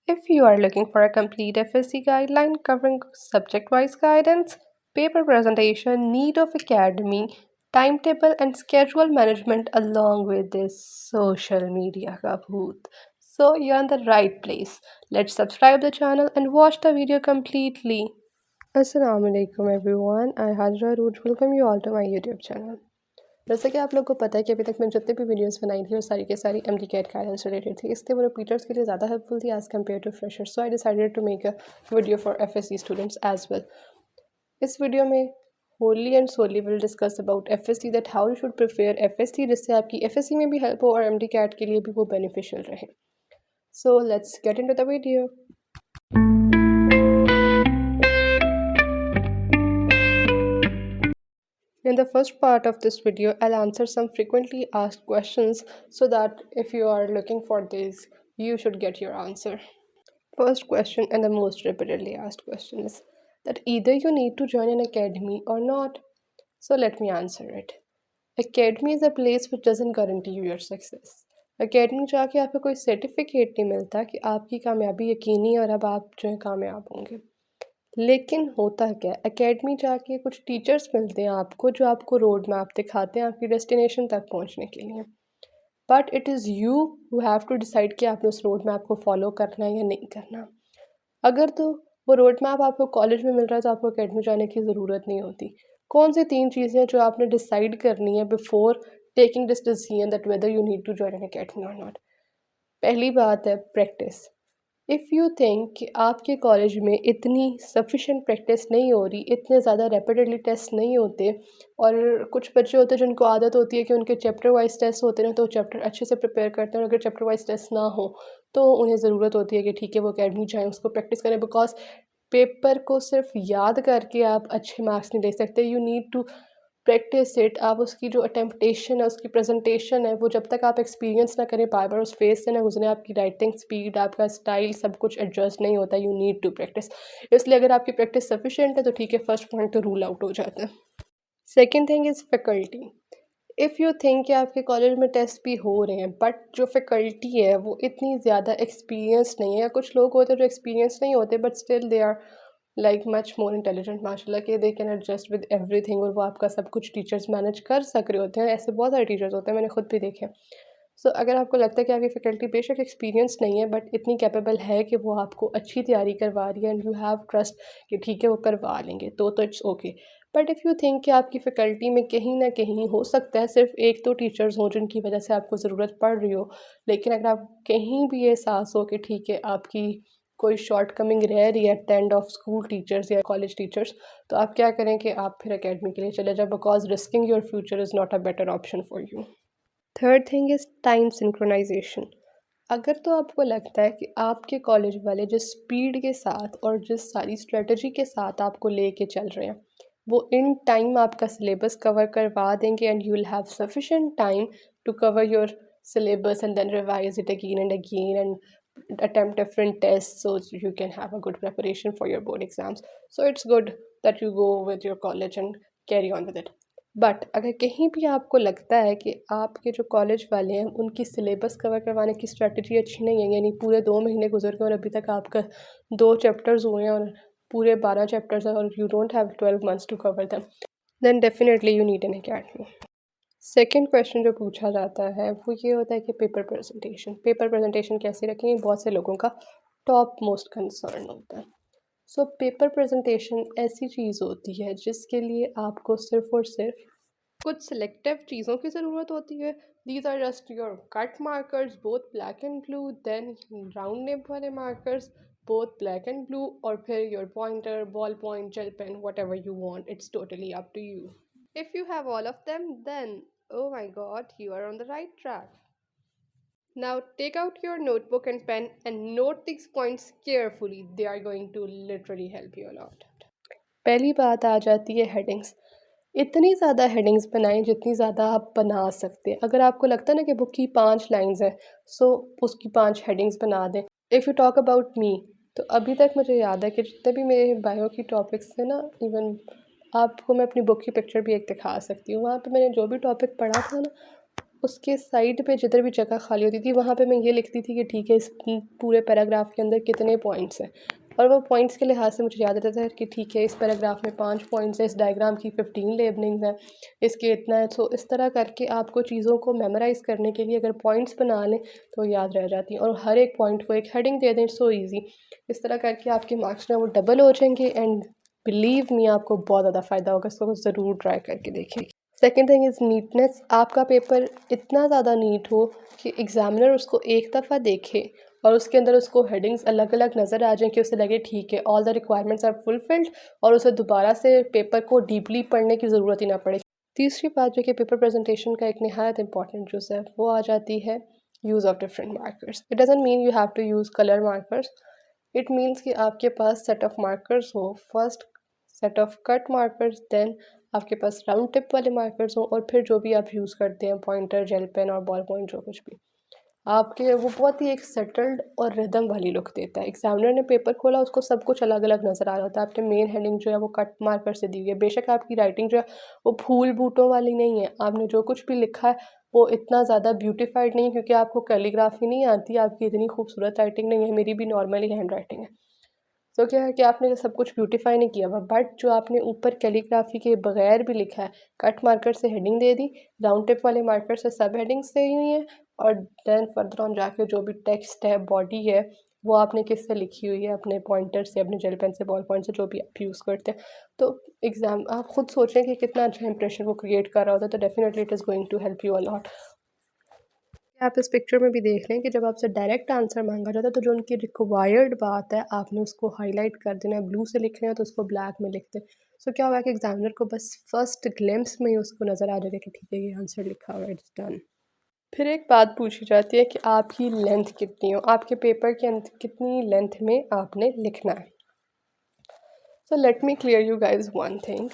If you are looking for a complete FSC guideline covering subject wise guidance, paper presentation, need of academy, timetable, and schedule management, along with this social media kahoot. So you're in the right place. Let's subscribe the channel and watch the video completely. Assalamu alaikum everyone. I Hajra Root welcome you all to my YouTube channel. जैसे कि आप लोग को पता है कि अभी तक मैंने जितने भी वीडियोस बनाई थी वो सारी के सारी एमडी कैट गाइडेंस रिलेटेड थी, इसलिए वो रिपीटर्स के लिए ज़्यादा हेल्पफुल थी as compare to freshers. So I decided to make a video for FSC students as well. इस वीडियो में wholly and solely will discuss about FSC, that how you should prepare FSC, जिससे आपकी FSc में भी help हो और MD cat के लिए भी वो बेनिफिशियल रहे. So let's get into the video. In the first part of this video, I'll answer some frequently asked questions so that if you are looking for these, you should get your answer. First question, and the most repeatedly asked question, is that either you need to join an academy or not. So let me answer it. Academy is a place which doesn't guarantee you your success. Academy जाके आपको कोई certificate नहीं मिलता कि आपकी कामयाबी यकीनी है और अब आप जो है कामयाब होंगे. लेकिन होता क्या है, एकेडमी जाके कुछ टीचर्स मिलते हैं आपको जो आपको रोड मैप दिखाते हैं आपकी डेस्टिनेशन तक पहुंचने के लिए. But it is you who have to decide कि आपने उस रोड मैप को फॉलो करना है या नहीं करना. अगर तो वो रोड मैप आपको कॉलेज में मिल रहा है तो आपको एकेडमी जाने की ज़रूरत नहीं होती. कौन सी 3 चीज़ें जो आपने डिसाइड करनी है before taking this decision that whether you need to join an academy और नॉट. पहली बात है प्रैक्टिस. इफ़ यू थिंक कि आपके कॉलेज में इतनी सफिशेंट प्रैक्टिस नहीं हो रही, इतने ज़्यादा रैपिडली टेस्ट नहीं होते, और कुछ बच्चे होते हैं जिनको आदत होती है कि उनके चैप्टर वाइज टेस्ट होते हैं तो चैप्टर अच्छे से प्रिपेयर करते हैं, और अगर चैप्टर वाइज टेस्ट ना हो तो उन्हें ज़रूरत होती है कि ठीक है वो अकेडमी जाएँ, उसको प्रैक्टिस करें. बिकॉज पेपर को सिर्फ याद करके आप अच्छे मार्क्स नहीं ले सकते. You need to practice it. आप उसकी जो अटेम्पटेशन है, उसकी प्रेजेंटेशन है, वो जब तक आप एक्सपीरियंस ना करें, बार बार उस फेस से ना गुजरे, आपकी राइटिंग स्पीड, आपका स्टाइल, सब कुछ एडजस्ट नहीं होता. You need to practice. इसलिए अगर आपकी प्रैक्टिस सफिशिएंट है तो ठीक है, फर्स्ट पॉइंट तो रूल आउट हो जाता है. Second thing is faculty. If you think कि आपके कॉलेज में टेस्ट भी हो रहे हैं बट जो फैकल्टी है वो इतनी ज़्यादा एक्सपीरियंस नहीं है, या कुछ लोग होते हैं जो एक्सपीरियंस नहीं होते but still they are like much more intelligent माशाल्लाह, कि they can adjust with everything, और वो आपका सब कुछ टीचर्स मैनेज कर सक रहे होते हैं. ऐसे बहुत सारे टीचर्स होते हैं, मैंने खुद भी देखे. सो अगर आपको लगता है कि आपकी फैकल्टी बेशक एक्सपीरियंस नहीं है बट इतनी कैपेबल है कि वो आपको अच्छी तैयारी करवा रही है एंड यू हैव ट्रस्ट कि ठीक है वो करवा लेंगे, तो it's okay. But if you think कि आपकी फ़ैकल्टी में कहीं ना कहीं हो सकता है सिर्फ एक दो टीचर्स हों जिनकी वजह से आपको ज़रूरत पड़ रही हो, लेकिन अगर आप कहीं भी ये एहसास हो कि ठीक है आपकी कोई शॉर्ट कमिंग रह रही है at the end of school teachers या कॉलेज टीचर्स, तो आप क्या करें कि आप फिर अकेडमी के लिए चले जाए, because risking your future is not a better option for you. Third thing is time synchronization. अगर तो आपको लगता है कि आपके कॉलेज वाले जिस स्पीड के साथ और जिस सारी स्ट्रेटजी के साथ आपको लेके चल रहे हैं वो इन टाइम आपका सिलेबस कवर करवा देंगे and you will have sufficient time to cover your syllabus and then revise it again and again and attempt different tests so you can have a good preparation for your board exams. So it's good that you go with your college and carry on with it. But अगर कहीं भी आपको लगता है कि आपके जो college वाले हैं उनकी सिलेबस कवर करवाने की स्ट्रेटजी अच्छी नहीं है, यानी पूरे 2 महीने गुजर गए और अभी तक आपका 2 चैप्टर्स हुए हैं और पूरे 12 चैप्टर्स हैं और you don't have 12 months to cover them, then definitely you need an academy. Second question जो पूछा जाता है वो ये होता है कि पेपर प्रेजेंटेशन कैसे रखें, ये बहुत से लोगों का टॉप मोस्ट कंसर्न होता है. सो पेपर प्रेजेंटेशन ऐसी चीज़ होती है जिसके लिए आपको सिर्फ और सिर्फ कुछ सिलेक्टिव चीज़ों की ज़रूरत होती है. These are just your cut markers both black and blue, then round nib वाले markers both black and blue, और फिर your pointer, ball point, gel pen, whatever you want, it's totally up to you. If you have all of them, then oh my god, you are on the right track. Now take out your notebook and pen and note these points carefully. They are going to literally help you a lot. पहली बात आ जाती है headings. इतनी ज़्यादा headings बनाएं जितनी ज़्यादा आप बना सकते हैं. अगर आपको लगता है ना कि बुक की 5 लाइन्स हैं, सो उसकी 5 हेडिंग्स बना दें. If you talk about me, तो अभी तक मुझे याद है कि जितने भी मेरे बायो की टॉपिक्स थे ना, इवन आपको मैं अपनी बुक की पिक्चर भी एक दिखा सकती हूँ. वहाँ पे मैंने जो भी टॉपिक पढ़ा था ना उसके साइड पे जिधर भी जगह खाली होती थी वहाँ पे मैं ये लिखती थी कि ठीक है इस पूरे पैराग्राफ के अंदर कितने पॉइंट्स हैं, और वो पॉइंट्स के लिहाज से मुझे याद रहता था कि ठीक है इस पैराग्राफ में 5 पॉइंट्स हैं, इस डायग्राम की 15 लेबलिंग्स हैं, इसके इतना है। तो इस तरह करके आपको चीज़ों को मेमोराइज़ करने के लिए अगर पॉइंट्स बना लें तो याद रह जाती हैं, और हर एक पॉइंट को एक हेडिंग दे दें, सो ईज़ी। इस तरह करके आपके मार्क्स ना वो डबल हो जाएंगे, एंड बिलीव मी आपको बहुत ज़्यादा फ़ायदा होगा, इसको ज़रूर ट्राई करके देखिए। Second thing is neatness. आपका पेपर इतना ज़्यादा नीट हो कि एग्ज़ामिनर उसको एक दफ़ा देखे और उसके अंदर उसको हेडिंग्स अलग अलग नज़र आ जाएं कि उसे लगे ठीक है all the requirements are fulfilled, और उसे दोबारा से पेपर को डीपली पढ़ने की ज़रूरत ही ना पड़े। तीसरी बात जो कि पेपर प्रेजेंटेशन का एक नहायत इंपॉर्टेंट जुज़ है वो आ जाती है use of different markers. It doesn't mean you have to use colour markers, it means कि आपके पास सेट ऑफ मार्कर्स हो, first set of cut markers, then आपके पास राउंड टिप वाले मार्कर्स हो, और फिर जो भी आप यूज़ करते हैं पॉइंटर, जेल पेन और बॉल पॉइंट जो कुछ भी आपके, वो बहुत ही एक सेटल्ड और रिदम वाली लुक देता है। एग्जामिनर ने पेपर खोला उसको सब कुछ अलग अलग नज़र आ रहा होता है। आपके मेन हेडिंग जो है वो कट मार्कर से दी हुई है, बेशक आपकी राइटिंग जो है वो फूल बूटों वाली नहीं है, आपने जो कुछ भी लिखा है वो इतना ज़्यादा ब्यूटीफाइड नहीं है क्योंकि आपको कैलीग्राफी नहीं आती, आपकी इतनी खूबसूरत राइटिंग नहीं है, मेरी भी नॉर्मली हैंड राइटिंग है। तो क्या है कि आपने सब कुछ ब्यूटीफाई नहीं किया हुआ, बट जो आपने ऊपर कैलीग्राफी के बगैर भी लिखा है, कट मार्कर से हेडिंग दे दी, राउंड टिप वाले मार्कर से सब हेडिंग्स दी हुई हैं, और देन फर्दर ऑन जाके जो भी टेक्स्ट है, बॉडी है, वो आपने किससे लिखी हुई है, अपने पॉइंटर से, अपने जेल पेन से, बॉल पॉइंट से, जो भी आप यूज़ करते हैं। तो एग्ज़ाम आप खुद सोचें कि कितना अच्छा इंप्रेशन वो क्रिएट कर रहा होता है, तो definitely it is going to help you a lot. आप इस पिक्चर में भी देख लें कि जब आपसे डायरेक्ट आंसर मांगा जाता है तो जो उनकी रिक्वायर्ड बात है आपने उसको हाईलाइट कर देना है, ब्लू से लिख रहे हैं तो उसको ब्लैक में लिख दें। सो क्या होगा कि एग्जामिनर को बस फर्स्ट ग्लिम्स में ही उसको नज़र आ जाएगा कि ठीक है ये आंसर लिखा हुआ है, इट्स डन। फिर एक बात पूछी जाती है कि आपकी लेंथ कितनी हो, आपके पेपर के अंदर कितनी लेंथ में आपने लिखना है। So let me clear you guys one thing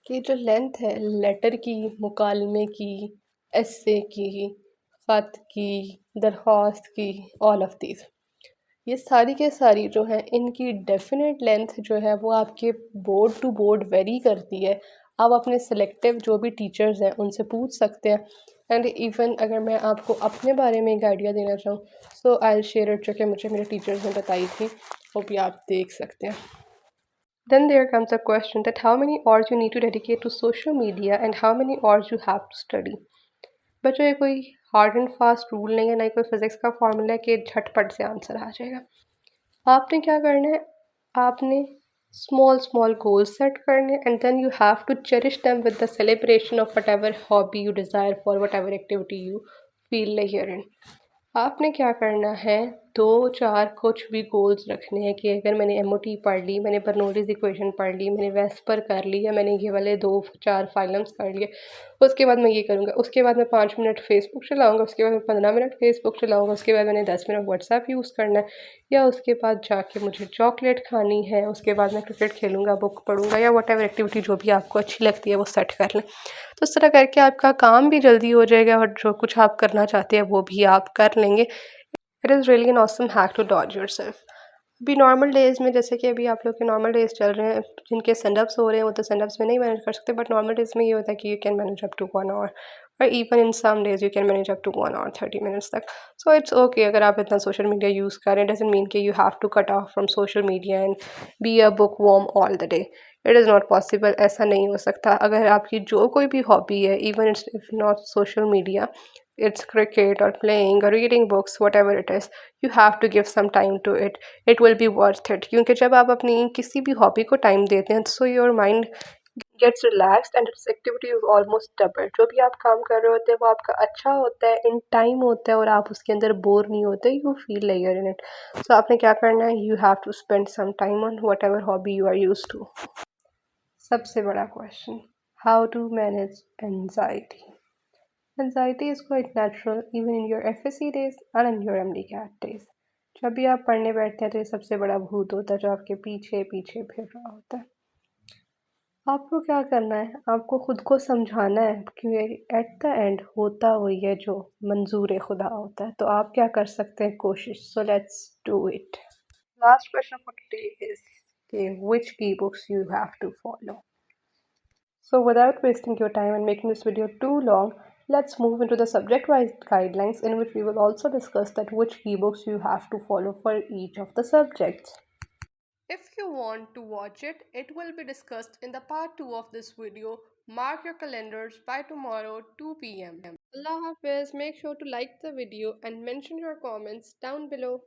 कि जो लेंथ है लेटर की, मुकालमे की, एस्से की, ख़त की, दरख्वास्त की, ऑल ऑफ दीज, ये सारी के सारी जो हैं इनकी डेफिनेट लेंथ जो है वो आपके बोर्ड टू बोर्ड वेरी करती है। आप अपने सेलेक्टिव जो भी टीचर्स हैं उनसे पूछ सकते हैं, एंड इवन अगर मैं आपको अपने बारे में एक आइडिया देना चाहूँ, सो आई शेयर इट, जो कि मुझे मेरे टीचर्स ने बताई थी, वो भी आप देख सकते हैं। Then there comes a question that how many hours you need to dedicate to social media and how many hours you have to study. बच्चों ये कोई हार्ड एंड फास्ट रूल नहीं है, ना ही कोई फिजिक्स का फॉर्मूला है कि झटपट से आंसर आ जाएगा। आपने क्या करना है, आपने स्मॉल स्मॉल गोल्स सेट करने, and then you have to cherish them with the celebration of whatever hobby you desire for whatever activity you feel like here in. आपने क्या करना है, 2-4 कुछ भी गोल्स रखने हैं कि अगर मैंने एमओटी पढ़ ली, मैंने बर्नौलीज़ इक्वेशन पढ़ ली, मैंने वेस्पर कर ली, या मैंने ये वाले 2-4 फाइलम्स कर लिए, उसके बाद मैं ये करूँगा, उसके बाद मैं 5 मिनट फेसबुक चलाऊँगा, उसके बाद मैं 15 मिनट फेसबुक चलाऊँगा, उसके बाद मैंने 10 मिनट व्हाट्सएप यूज़ करना है, या उसके बाद जाके मुझे चॉकलेट खानी है, उसके बाद मैं क्रिकेट खेलूँगा, बुक पढ़ूँगा, या वट एवर एक्टिविटी जो भी आपको अच्छी लगती है वो सेट कर लें। तो इस तरह करके आपका काम भी जल्दी हो जाएगा और जो कुछ आप करना चाहते हैं वो भी आप कर लेंगे। It is really an awesome hack to dodge yourself. अभी नॉर्मल डेज़ में, जैसे कि अभी आप लोग के नॉर्मल डेज़ चल रहे हैं, जिनके सेंड-अप्स हो रहे हैं वो तो सेंड-अप्स में नहीं मैनेज कर सकते, बट नॉर्मल डेज़ में ये होता है कि you can manage up to 1 hour, और even in some days you can manage up to 1 hour 30 minutes तक। सो इट्स ओके अगर आप इतना सोशल मीडिया यूज़ कर रहे हैं, डजंट मीन कि you have to cut off from social media and be a book worm all the day. It is not possible, ऐसा नहीं हो सकता। अगर आपकी जो कोई भी हॉबी है, even it's if not social media, it's cricket or playing or reading books, whatever it is, you have to give some time to it. It will be worth it, क्योंकि जब आप अपनी किसी भी हॉबी को time देते हैं so your mind gets relaxed and its activity is almost double. जो भी आप काम कर रहे होते हैं वो आपका अच्छा होता है, इन टाइम होता है, और आप उसके अंदर बोर नहीं होते, you feel like you're in it. So आपने क्या करना है, you have to spend some time on whatever hobby you are used to. सबसे बड़ा question, how to manage anxiety. Anxiety is quite natural even in your FSC days and in your MD-CAT days. जब भी आप पढ़ने बैठते हैं तो ये सबसे बड़ा भूत होता है जो आपके पीछे पीछे फिर रहा होता है। आपको क्या करना है, आपको खुद को समझाना है कि एट द एंड होता वही है जो मंजूर खुदा होता है। तो आप क्या कर सकते हैं, कोशिश। So let's do it. Last question for today is कि which ebooks you have to follow. So without wasting your time and making this video too long, Let's move into the subject-wise guidelines in which we will also discuss that which ebooks you have to follow for each of the subjects. If you want to watch it, it will be discussed in the part 2 of this video. Mark your calendars by tomorrow 2 p.m. Allah Hafiz, make sure to like the video and mention your comments down below.